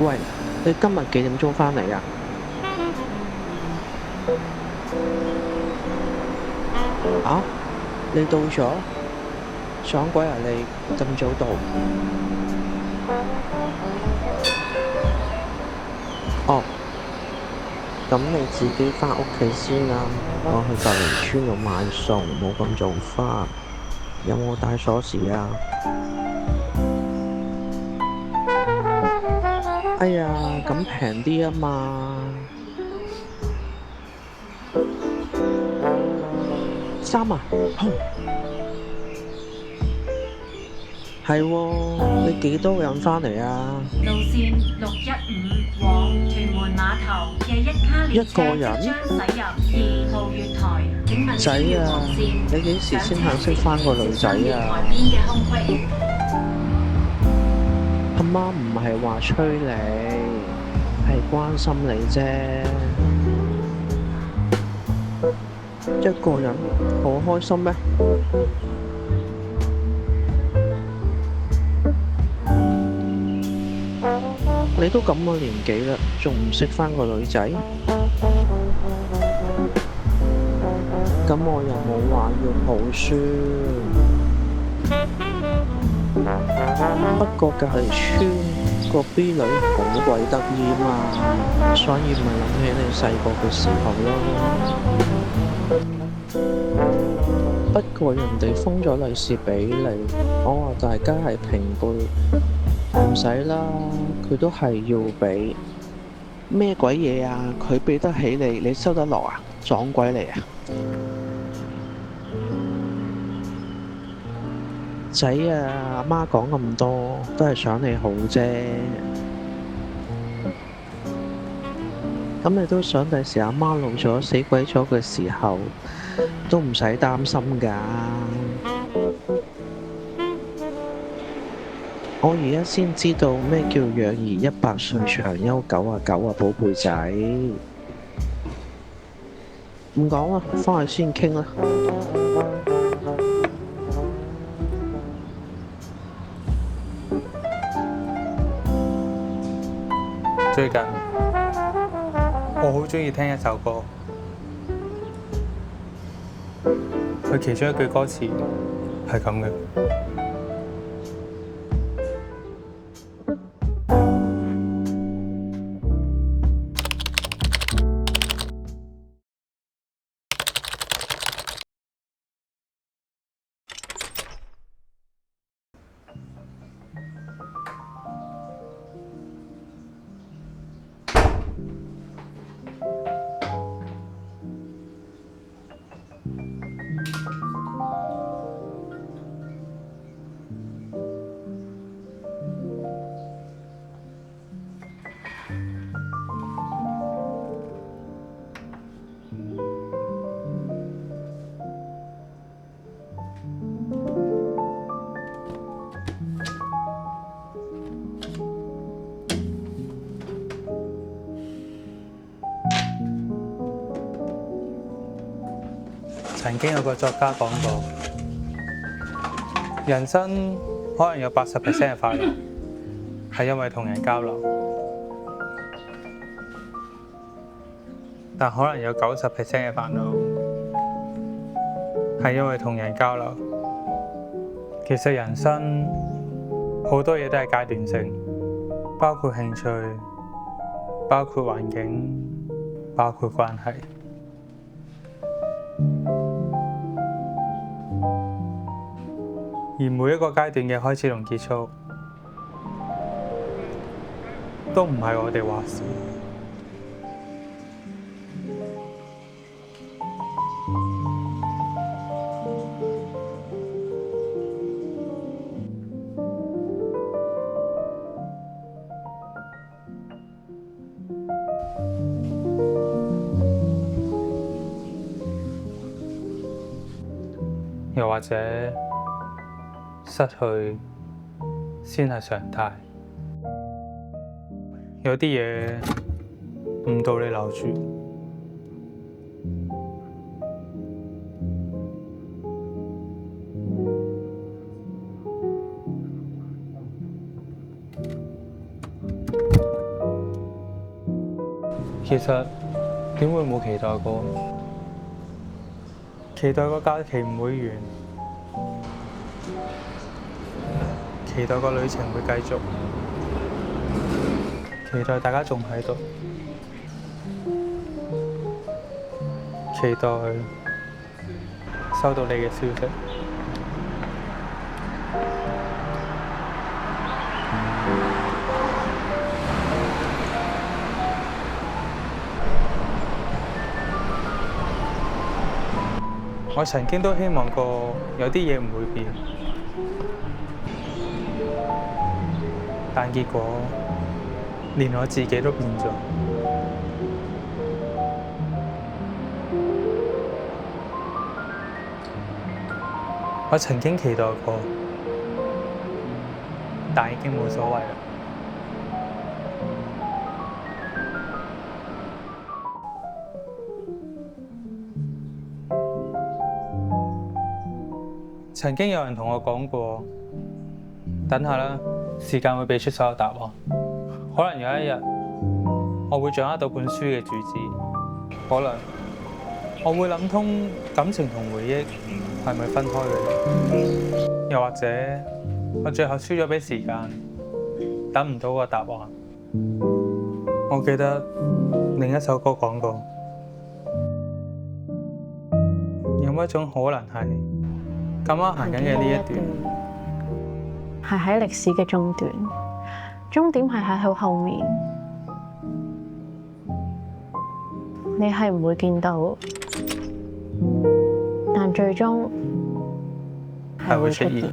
喂，你今日幾點鐘返嚟啊？啊，你到咗？撞鬼啊你咁早到？哦，咁你自己返屋企先啦。我去隔離村度買餸，冇咁早返。有冇帶鎖匙啊？哎呀，咁平啲啊嘛。衫啊，好，係喎，你幾多個人返嚟啊？路線615往屯門碼頭嘅一卡一列車個人？即將駛入2號月台，請勿仔超越黃啊，線。你幾時上車先肯識時返個女仔小心月台啊？邊嘅空隙。阿媽唔係話催你，係關心你啫。一個人好開心咩？你都咁個年紀啦，仲唔識返個女仔？咁我又冇話要抱孫，不過隔離村個 B 女好鬼得意嘛，所以咪諗起你細個嘅時候咯。不過人哋封咗利是俾你，我話大家係平輩，唔使啦，佢都係要俾。咩鬼嘢啊？佢俾得起你，你收得落啊？撞鬼嚟啊！仔啊，阿媽講咁多都係想你好啫。咁你都想第時阿媽老咗死鬼咗嘅時候，都唔使擔心㗎。我而家先知道咩叫養兒100歲長憂99啊，寶貝仔。唔講啦，返去先傾啦。最近我好鍾意聽一首歌，佢其中一句歌詞係咁嘅：曾經有個作家講過，人生可能有80% 嘅快樂係因為同人交流，但可能有90% 嘅煩惱係因為同人交流。其實人生好多嘢都係階段性，包括興趣，包括環境，包括關係。而每一個階段嘅開始同結束，都唔係我哋話事。又或者失去先係常態，有啲嘢唔到你留住。其實點會冇期待過？期待個假期唔會完，期待個旅程會繼續，期待大家仲喺度，期待收到你嘅消息。我曾經都希望過有啲嘢唔會變，但結果連我自己都變咗。我曾經期待過，但已經冇所謂啦。曾經有人同我講過，等下啦，時間會俾出所有答案。可能有一日，我會掌握到本書嘅主旨。可能我會諗通感情同回憶係咪分開嘅，又或者我最後輸咗俾時間，等唔到個答案。我記得另一首歌講過，有冇一種可能係咁啱行緊嘅呢一段，係喺歷史嘅中段，終點係喺好後面，你係唔會見到，但最終係會出現。